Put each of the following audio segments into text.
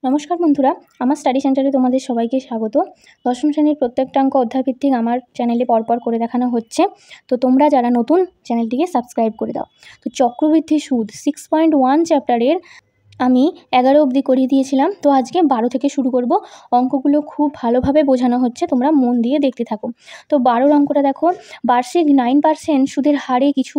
নমস্কার বন্ধুরা, আমার স্টাডি সেন্টারে তোমাদের সবাইকে স্বাগত। দশম শ্রেণীর প্রত্যেকটা অঙ্ক অধ্যায়ভিত্তিক আমার চ্যানেলে পরপর করে দেখানো হচ্ছে। তো তোমরা যারা নতুন, চ্যানেলটিকে সাবস্ক্রাইব করে দাও। তো চক্রবৃদ্ধি সুদ 6.1 চ্যাপ্টারের আমি 11 অবধি করিয়ে দিয়েছিলাম। তো আজকে 12 থেকে শুরু করব। অঙ্কগুলো খুব ভালোভাবে বোঝানো হচ্ছে, তোমরা মন দিয়ে দেখতে থাকো। তো 12 অঙ্কটা দেখো, বার্ষিক 9% সুদের হারে কিছু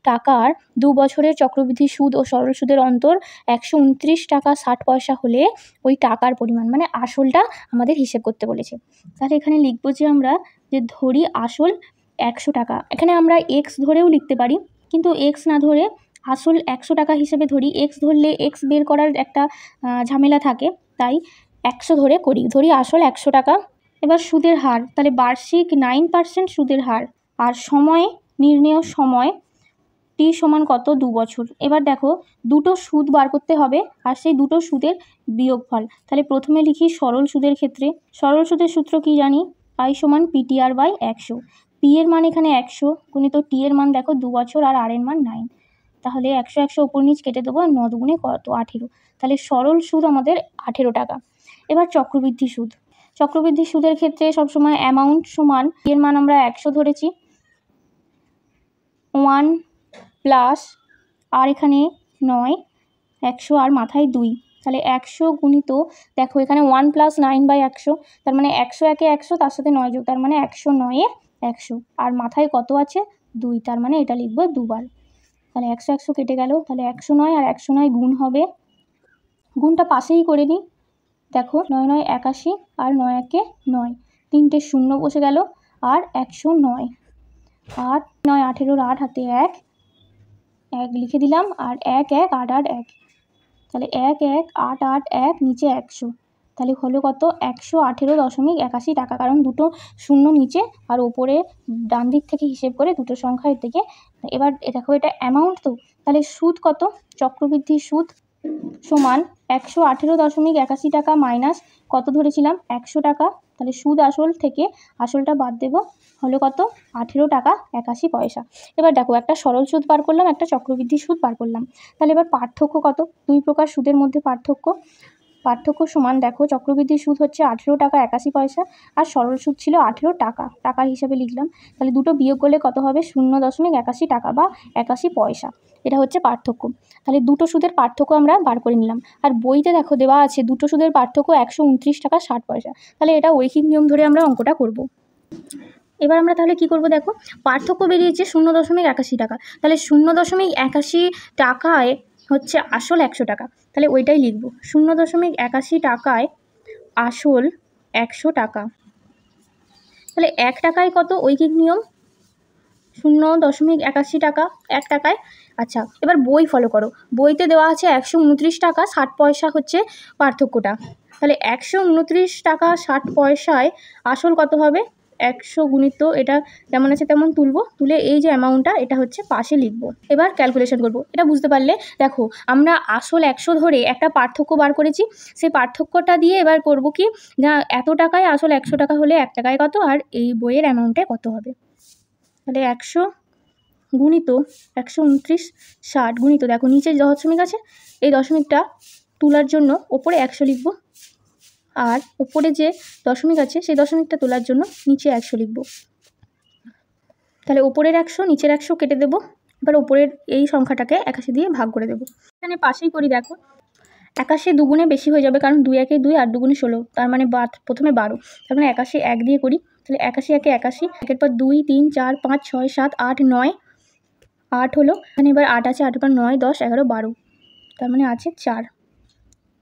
টাকার 2 বছরের চক্রবৃদ্ধি সুদ ও সরল সুদের অন্তর 129 টাকা 60 পয়সা হলে ওই টাকার পরিমাণ মানে আসলটা আমাদের হিসেব করতে বলেছে। তাহলে এখানে লিখবো যে আমরা ধরি আসল 100 টাকা। এখানে আমরা এক্স ধরেও লিখতে পারি, কিন্তু এক্স না ধরে আসল 100 টাকা হিসেবে ধরি। এক্স ধরলে এক্স বের করার একটা ঝামেলা থাকে, তাই 100 ধরি আসল 100 টাকা। এবার সুদের হার, তাহলে বার্ষিক 9% সুদের হার আর সময়, নির্ণেয় সময় টি সমান কত, 2 বছর। এবার দেখো দুটো সুদ বার করতে হবে আর সেই দুটো সুদের বিয়োগফল। তাহলে প্রথমে লিখি সরল সুদের ক্ষেত্রে। সরল সুদের সূত্র কি জানি, আই সমান PTR/100। পি এর মান এখানে 100 গুণিত টি এর মান দেখো 2 বছর আর আর এর মান 9। তাহলে 100 উপর নিচ কেটে দেবো, 9 দুগুণে কত, 18। তাহলে সরল সুদ আমাদের 18 টাকা। এবার চক্রবৃদ্ধি সুদ। চক্রবৃদ্ধি সুদের ক্ষেত্রে সবসময় অ্যামাউন্ট সমান এর মান আমরা 100 ধরেছি, 1 প্লাস আর এখানে 9, 100 আর মাথায় 2। তাহলে 100 গুণিত দেখো এখানে 1 + 9/100, তার মানে 100 একে 100, তার সাথে 9 যোগ, তার মানে 109 100 আর মাথায় কত আছে 2, তার মানে এটা লিখবো দুবার। তাহলে 100 100 কেটে গেল, তাহলে 109 আর 109 গুণ হবে। গুণটা পাশেই করে নিই, দেখো 9 9 81 আর 9 একে 9, তিনটে শূন্য বসে গেল আর 109। 8 9 18, 8 হাতে 1 1 লিখে দিলাম আর 1 1 8 8 1, তাহলে 1 1 8 8 1 নিচে 100। তাহলে হলো কত, 118.81 টাকা। কারণ দুটো শূন্য নিচে আর ওপরে ডান দিক থেকে হিসেব করে দুটো সংখ্যা এর দিকে। এবার দেখো এটা অ্যামাউন্ট, তো তাহলে সুদ কত, চক্রবৃদ্ধি সুদ সমান 118.81 টাকা মাইনাস কত ধরেছিলাম 100 টাকা। তাহলে সুদ আসল থেকে আসলটা বাদ দেব, হলো কত 18 টাকা 81 পয়সা। এবার দেখো একটা সরল সুদ বার করলাম, একটা চক্রবৃদ্ধি সুদ বার করলাম। তাহলে এবার পার্থক্য কত, দুই প্রকার সুদের মধ্যে পার্থক্য সমান দেখো চক্রবৃদ্ধি সুদ হচ্ছে 18 টাকা 81 পয়সা আর সরল সুদ ছিল 18 টাকা, টাকার হিসাবে লিখলাম। তাহলে দুটো বিয়োগ করলে কত হবে, 0.81 টাকা বা 81 পয়সা। এটা হচ্ছে পার্থক্য। তাহলে দুটো সুদের পার্থক্য আমরা বার করে নিলাম। আর বইতে দেখো দেওয়া আছে দুটো সুদের পার্থক্য 129 টাকা 60 পয়সা। তাহলে এটা ঐকিক নিয়ম ধরে আমরা অঙ্কটা করব। এবার আমরা তাহলে কি করব, দেখো পার্থক্য বেরিয়েছে 0.81 টাকা, তাহলে 0.81 টাকায় হচ্ছে আসল 100 টাকা, তাহলে ওইটাই লিখব, 0.81 টাকায় আসল 100 টাকা। তাহলে 1 টাকায় কত, ঐকিক নিয়ম 0.81 টাকা 1 টাকায়। আচ্ছা এবার বই ফলো করো, বইতে দেওয়া আছে 129 টাকা 60 পয়সা হচ্ছে পার্থক্যটা। তাহলে 129 টাকা 60 পয়সায় আসল কত হবে, 100 গুণিত এটা যেমন আছে তেমন তুলবো, তুলে এই যে অ্যামাউন্টটা এটা হচ্ছে পাশে লিখবো। এবার ক্যালকুলেশন করব। এটা বুঝতে পারলে দেখো আমরা আসল 100 ধরে একটা পার্থক্য বার করেছি, সেই পার্থক্যটা দিয়ে এবার করব কি, না এত টাকায় আসল 100 টাকা হলে 1 টাকায় কত আর এই বইয়ের অ্যামাউন্টে কত হবে। তাহলে 100 গুণিত 129 60 গুণিত দেখো নিচে দশমিক আছে, এই দশমিকটা তোলার জন্য ওপরে 100 লিখব, আর ওপরে যে দশমিক আছে সেই দশমিকটা তোলার জন্য নিচে 100 লিখব। তাহলে ওপরের 100 নিচের 100 কেটে দেবো। এবার ওপরের এই সংখ্যাটাকে 81 দিয়ে ভাগ করে দেবো। এখানে পাশেই করি, দেখো 81 দুগুণে বেশি হয়ে যাবে, কারণ 2 একে 2 আর দুগুণে 16, তার মানে প্রথমে 12, তার মানে 81 1 দিয়ে করি। তাহলে 81 একে 81, একের পর 2 3 4 5 6 7 8 9, 8 হলো। এখানে এবার 8 আছে, 8 পর 9 10 11 12, তার মানে আছে 4।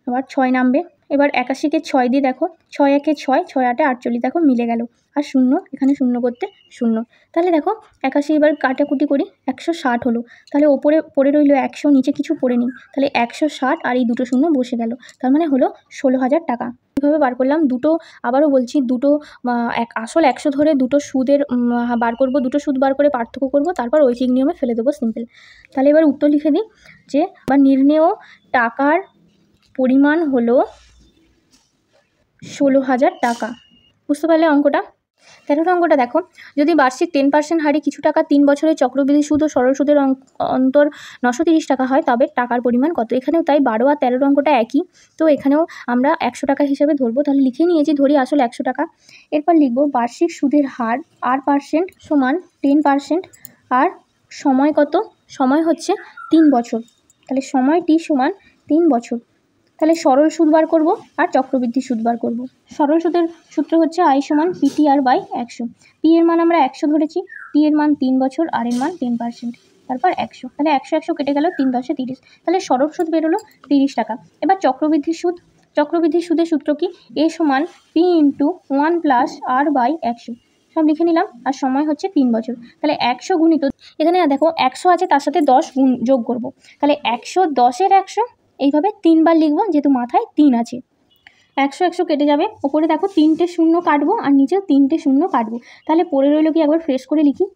আবার 6 নামবে। এবার 81কে 6 দিয়ে দেখো, 6 একে 6 6 8 48, দেখো মিলে গেল। আর শূন্য, এখানে শূন্য করতে শূন্য। তাহলে দেখো 81 এবার কাটাকুটি করি, 160 হলো। তাহলে ওপরে পড়ে রইলো 100, নিচে কিছু পড়ে নিই, তাহলে 160 আর এই দুটো শূন্য বসে গেল, তার মানে হলো 16,000 টাকা। কীভাবে বার করলাম, দুটো আবারও বলছি, দুটো আসল 100 ধরে দুটো সুদের বার করব, দুটো সুদ বার করে পার্থক্য করব, তারপর ঐকিক নিয়মে ফেলে দেবো, সিম্পল। তাহলে এবার উত্তর লিখে দিই যে বা নির্ণেয় টাকার পরিমাণ হলো 16,000 টাকা। বুঝতে পারলে অঙ্কটা? 13 অঙ্কটা দেখো, যদি বার্ষিক 10% হারে কিছু টাকা 3 বছরের চক্রবৃদ্ধি সুদ ও সরল সুদের অন্তর 930 টাকা হয়, তবে টাকার পরিমাণ কত? এখানেও তাই 12 আর 13 অঙ্কটা একই, তো এখানেও আমরা 100 টাকা হিসেবে ধরবো। তাহলে লিখে নিয়েছি, ধরি আসল 100 টাকা। এরপর লিখবো বার্ষিক সুদের হার R% সমান 10%, আর সময় কত? সময় হচ্ছে 3 বছর, তাহলে সময় T সমান 3 বছর। তাহলে সরল সুদ বার করব আর চক্রবৃদ্ধি সুদ বার করব। সরল সুদের সূত্র হচ্ছে I সমান PTR/100। P এর মান আমরা 100 ধরেছি, T এর মান 3 বছর, R এর মান 10%, তারপর 100। তাহলে 100 কেটে গেল, 3 10 30, তাহলে সরল সুদ বেরোলো 30 টাকা। এবার চক্রবৃদ্ধি সুদ, চক্রবৃদ্ধি সুদের সূত্র কি? A সমান P × 1 + R/100, সব লিখে নিলাম। আর সময় হচ্ছে 3 বছর, তাহলে 100 গুণিত, এখানে দেখো 100 আছে, তার সাথে 10 গুণ যোগ করব, তাহলে 100 10-এর 100, এইভাবে 3 বার লিখবো, যেহেতু মাথায় 3 আছে। 100 কেটে যাবে, ওপরে দেখো 3টে শূন্য কাটবো আর নিচেও 3টে শূন্য কাটবো, তাহলে পড়ে রইল কি? একবার ফ্রেশ করে লিখি,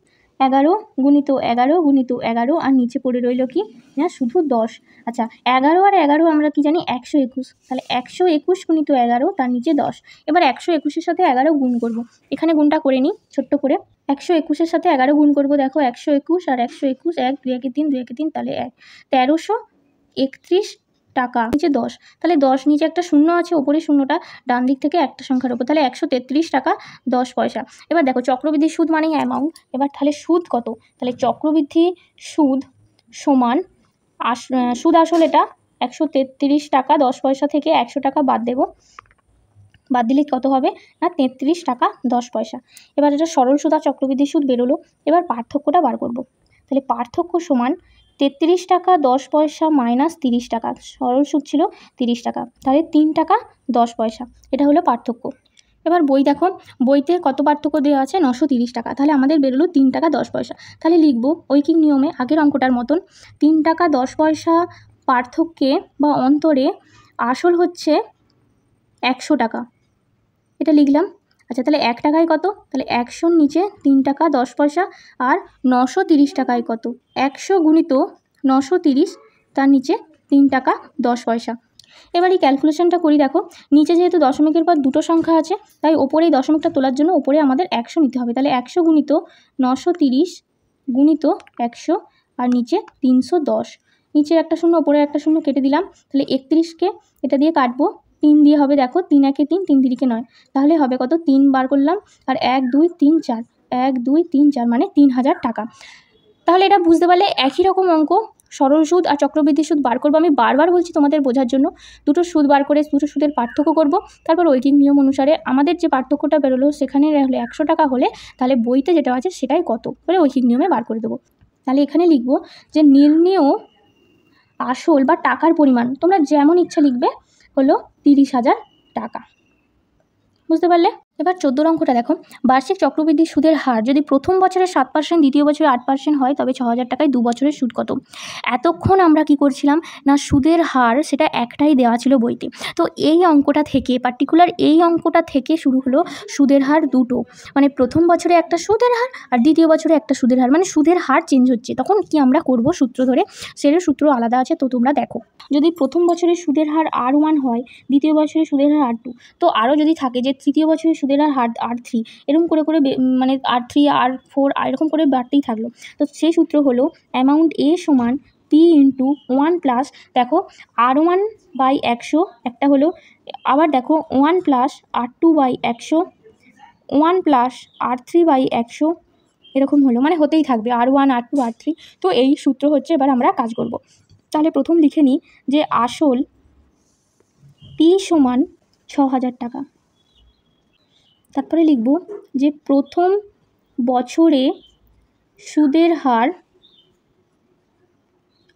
11 × 11 × 11, আর নিচে পড়ে রইল কি না? শুধু 10। আচ্ছা, 11 আর 11 আমরা কি জানি? 121, তাহলে 121 × 11, তার নিচে 10। এবার 121-এর সাথে 11 গুণ করব, এখানে গুণটা করে নিই ছোট্ট করে। 121-এর সাথে 11 গুণ করব, দেখো 121 আর 121, 1 2 1 3 2 1 3, তাহলে 1331 টাকা, নিচে 10, তাহলে 10 নিচে একটা শূন্য আছে, ওপরে শূন্যটা ডান দিক থেকে একটা সংখ্যার ওপর, তাহলে 133 টাকা 10 পয়সা। এবার দেখো চক্রবৃদ্ধি সুদ মানেই অ্যামাউন্ট, এবার তাহলে সুদ কত? তাহলে চক্রবৃদ্ধি সুদ সমান সুদ আসল এটা 133 টাকা 10 পয়সা থেকে 100 টাকা বাদ দেব, বাদ দিলে কত হবে না? 33 টাকা 10 পয়সা। এবার এটা সরল সুদ আর চক্রবৃদ্ধি সুদ বেরোলো। এবার পার্থক্যটা বার করব, তাহলে পার্থক্য সমান 33 টাকা 10 পয়সা মাইনাস 30 টাকা, সরল সুদ ছিল 30 টাকা, তাহলে 3 টাকা 10 পয়সা, এটা হলো পার্থক্য। এবার বই দেখো, বইতে কত পার্থক্য দেওয়া আছে? 930 টাকা, তাহলে আমাদের বেরোলো 3 টাকা 10 পয়সা। তাহলে লিখবো ঐকিক নিয়মে আগের অঙ্কটার মতন, 3 টাকা 10 পয়সা পার্থক্যে বা অন্তরে আসল হচ্ছে 100 টাকা, এটা লিখলাম। আচ্ছা, তাহলে 1 টাকায় কত? তাহলে 100-র নিচে 3 টাকা 10 পয়সা, আর 930 টাকায় কত? 100 গুণিত 930, তার নিচে 3 টাকা 10 পয়সা। এবার এই ক্যালকুলেশনটা করি, দেখো নিচে যেহেতু দশমিকের পর দুটো সংখ্যা আছে, তাই ওপরে এই দশমিকটা তোলার জন্য ওপরে আমাদের 100 নিতে হবে, তাহলে 100 গুণিত 930 গুণিত 100, আর নিচে 310, নিচে একটা শূন্য ওপরে একটা শূন্য কেটে দিলাম, তাহলে 31কে এটা দিয়ে কাটবো, 3 দিয়ে হবে, দেখো 3 1 3, 3 3 9, তাহলে হবে কত? 3 বার করলাম, আর 1 2 3 4, 1 2 3 4 মানে 3000 টাকা। তাহলে এটা বুঝতে পারলে একই রকম অঙ্ক, সরল সুদ আর চক্রবৃদ্ধি সুদ বার করবো। আমি বারবার বলছি তোমাদের বোঝার জন্য, দুটো সুদ বার করে দুটো সুদের পার্থক্য করব, তারপর ঐকিক নিয়ম অনুসারে আমাদের যে পার্থক্যটা বেরোলো সেখানে হলে 100 টাকা হলে, তাহলে বইতে যেটা আছে সেটাই কত বলে ঐকিক নিয়মে বার করে দেবো। তাহলে এখানে লিখবো যে নির্ণেয় আসল বা টাকার পরিমাণ, তোমরা যেমন ইচ্ছা লিখবে, হলো 30,000 টাকা। বুঝতে পারলে? এবার 14 অঙ্কটা দেখো, বার্ষিক চক্রবৃদ্ধি সুদের হার যদি প্রথম বছরে 7%, দ্বিতীয় বছরে 8% হয়, তবে 6,000 টাকায় 2 বছরের সুদ কত? এতক্ষণ আমরা কি করছিলাম না, সুদের হার সেটা একটাই দেওয়া ছিল বইতে, তো এই অঙ্কটা থেকে পার্টিকুলার এই অঙ্কটা থেকে শুরু হলো সুদের হার দুটো, মানে প্রথম বছরে একটা সুদের হার আর দ্বিতীয় বছরে একটা সুদের হার, মানে সুদের হার চেঞ্জ হচ্ছে। তখন কি আমরা করব? সূত্র ধরে, সেটার সূত্র আলাদা আছে, তো তোমরা দেখো। যদি প্রথম বছরে সুদের হার R1 হয়, দ্বিতীয় বছরে সুদের হার R2, তো আরও যদি থাকে যে তৃতীয় বছরে সুদের হার R3, এরকম করে করে মানে R3 R4 এরকম করে বাড়তেই থাকলো। তো সেই সূত্র হলো অ্যামাউন্ট A সমান P × 1 প্লাস, দেখো R1/100 একটা হলো, আবার দেখো 1 প্লাস R2/100, 1 প্লাস R3/100, এরকম হলো, মানে হতেই থাকবে R1 R2 R3। তো এই সূত্র হচ্ছে, এবার আমরা কাজ করব। তাহলে প্রথম লিখে নিই যে আসল P সমান 6,000 টাকা, তারপরে লিখব যে প্রথম বছরে সুদের হার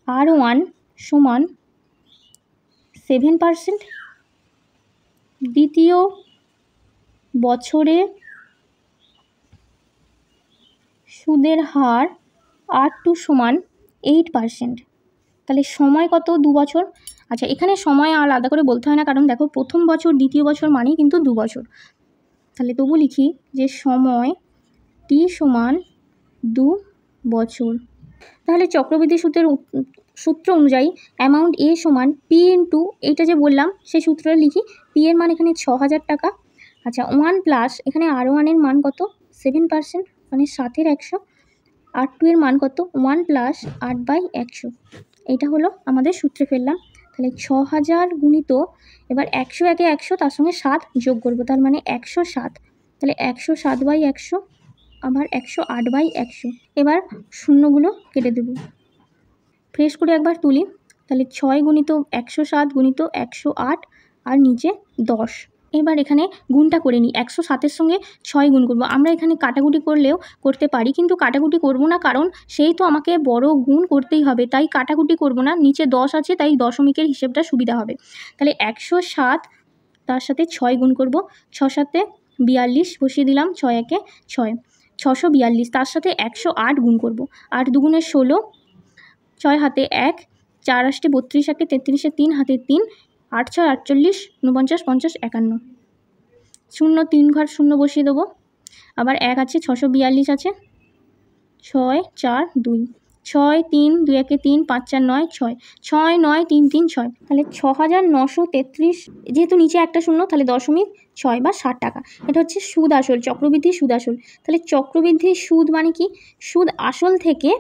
R1 সমান 7%, দ্বিতীয় বছরে সুদের হার R2 সমান 8%, তাহলে সময় কত? 2 বছর। আচ্ছা, এখানে সময় আলাদা করে বলতে হয় না, কারণ দেখো প্রথম বছর দ্বিতীয় বছর মানেই কিন্তু 2 বছর, তাহলে তবু লিখি যে সময় T সমান 2 বছর। তাহলে চক্রবৃদ্ধি সুদের সূত্র অনুযায়ী অ্যামাউন্ট A সমান P × এইটা যে বললাম সেই সূত্রটা লিখি, P এর মান এখানে 6,000 টাকা, আচ্ছা 1 প্লাস এখানে R1 এর মান কত 7%, মানে 7-এর 100। R2 এর মান কত 1 প্লাস 8/100। এইটা হলো আমাদের সূত্রে ফেললাম। তাহলে 6000 গুণিত, এবার 100 একে 100, তার সঙ্গে 7 যোগ করবো, তার মানে 107। তাহলে 107/100 আবার 108/100। এবার শূন্যগুলো কেটে দেব। ফ্রেশ করে একবার তুলি। তাহলে 6 গুণিত 107 গুণিত 108 আর নিচে 10। এবার এখানে গুণটা করে নিই। 107-এর সঙ্গে 6 গুণ করব। আমরা এখানে কাটাকুটি করলেও করতে পারি, কিন্তু কাটাকুটি করব না, কারণ সেই তো আমাকে বড় গুণ করতেই হবে, তাই কাটাকুটি করব না। নিচে 10 আছে, তাই দশমিকের হিসেবটা সুবিধা হবে। তাহলে 107, তার সাথে 6 গুণ করব। 6-7-এ 42 বসিয়ে দিলাম, 6 একে 6, 642। তার সাথে 108 গুণ করব। 8 দুগুণে 16, 6 হাতে 1, 4 8 32, 1 33, 3 হাতে 3, 8 6 48, 49 50 51। 0 3 ঘর 0 বসিয়ে দেবো। আবার 1 আছে, 642 আছে, 6 4 2, 6 3 2 1 3 5 4 9 6, 6 9 3 3 6। তাহলে 6933, যেহেতু নিচে একটা শূন্য, তাহলে 0.6 বা 60 টাকা। এটা হচ্ছে সুদ আসল, চক্রবৃদ্ধি সুদ আসল। তাহলে চক্রবৃদ্ধি সুদ মানে কি, সুদ আসল থেকে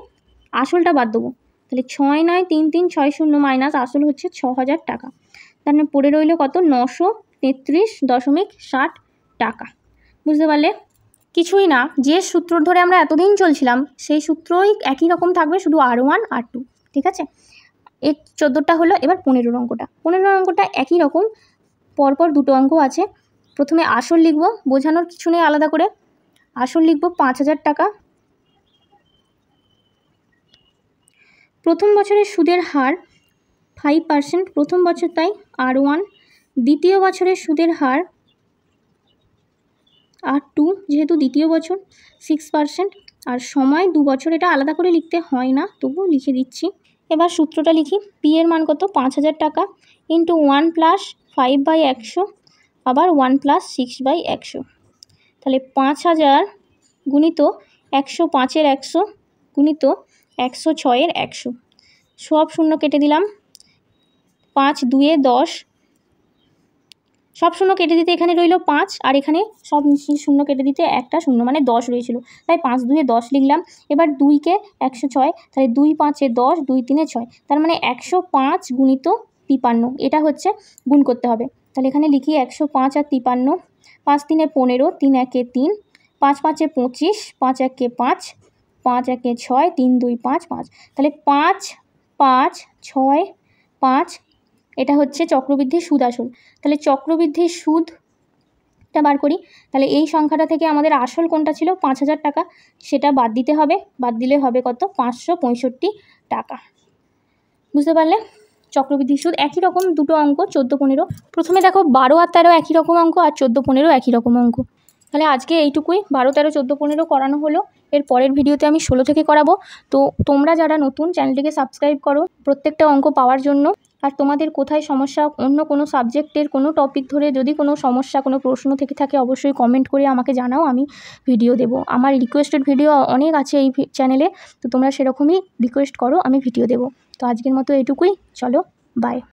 আসলটা বাদ দেবো। তাহলে 6 9 3 3 6 0 মাইনাস আসল হচ্ছে 6000 টাকা। তার মানে পড়ে রইল কত 933.60 টাকা। বুঝতে পারলে? কিছুই না, যে সূত্র ধরে আমরা এতদিন চলছিলাম সেই সূত্রই একই রকম থাকবে, শুধু R1 R2। ঠিক আছে, এর 14টা হলো। এবার 15 অঙ্কটা। 15 অঙ্কটা একই রকম, পরপর দুটো অঙ্ক আছে। প্রথমে আসল লিখব, বোঝানোর কিছু নেই আলাদা করে। আসল লিখব 5000 টাকা। প্রথম বছরের সুদের হার 5%, প্রথম বছর তাই R1। দ্বিতীয় বছরের সুদের হার R2, যেহেতু দ্বিতীয় বছর 6%, আর সময় 2 বছর। এটা আলাদা করে লিখতে হয় না, তবুও লিখে দিচ্ছি। এবার সূত্রটা লিখি। পি এর মান কত 5000 টাকা ইন্টু 1 প্লাস 5/100 আবার 1 প্লাস 6/100। তাহলে 5000 গুণিত 105-এর 100 গুণিত 106-এর 100। সব শূন্য কেটে দিলাম। 5 2 10, সব শূন্য কেটে দিতে এখানে রইল 5, আর এখানে সব শূন্য কেটে দিতে একটা শূন্য, মানে 10 রয়েছিল, তাই 5 2 10 লিখলাম। এবার 2-কে 106, তাহলে 2 5 10, 2 3 6, তার মানে 105 গুণিত 53। এটা হচ্ছে গুণ করতে হবে। তাহলে এখানে লিখি 105 আর 53। 5 3 15, 3 1 3, 5 5 25, 5 1 5, 5 1 6, 3 2 5 5। তাহলে 5 5 6 5, এটা হচ্ছে চক্রবৃদ্ধির সুদ আসল। তাহলে চক্রবৃদ্ধির সুদটা বার করি। তাহলে এই সংখ্যাটা থেকে আমাদের আসল কোনটা ছিল 5000 টাকা, সেটা বাদ দিতে হবে। বাদ দিলে হবে কত 565 টাকা। বুঝতে পারলে? চক্রবৃদ্ধির সুদ একই রকম দুটো অঙ্ক 14 15। প্রথমে দেখো 12 আর 13 একই রকম অঙ্ক, আর 14 15 একই রকম অঙ্ক। তাহলে আজকে এইটুকুই, 12 13 14 15 করানো হলো। এর পরের ভিডিওতে আমি 16 থেকে করাবো। তো তোমরা যারা নতুন, চ্যানেলটিকে সাবস্ক্রাইব করো প্রত্যেকটা অঙ্ক পাওয়ার জন্য। আর তোমাদের কোথায় সমস্যা, অন্য কোনো সাবজেক্টের কোনো টপিক ধরে যদি কোনো সমস্যা, কোনো প্রশ্ন থেকে থাকে, অবশ্যই কমেন্ট করে আমাকে জানাও, আমি ভিডিও দেবো। আমার রিকোয়েস্টেড ভিডিও অনেক আছে এই চ্যানেলে, তো তোমরা সেরকমই রিকোয়েস্ট করো, আমি ভিডিও দেবো। তো আজকের মতো এইটুকুই, চলো বাই।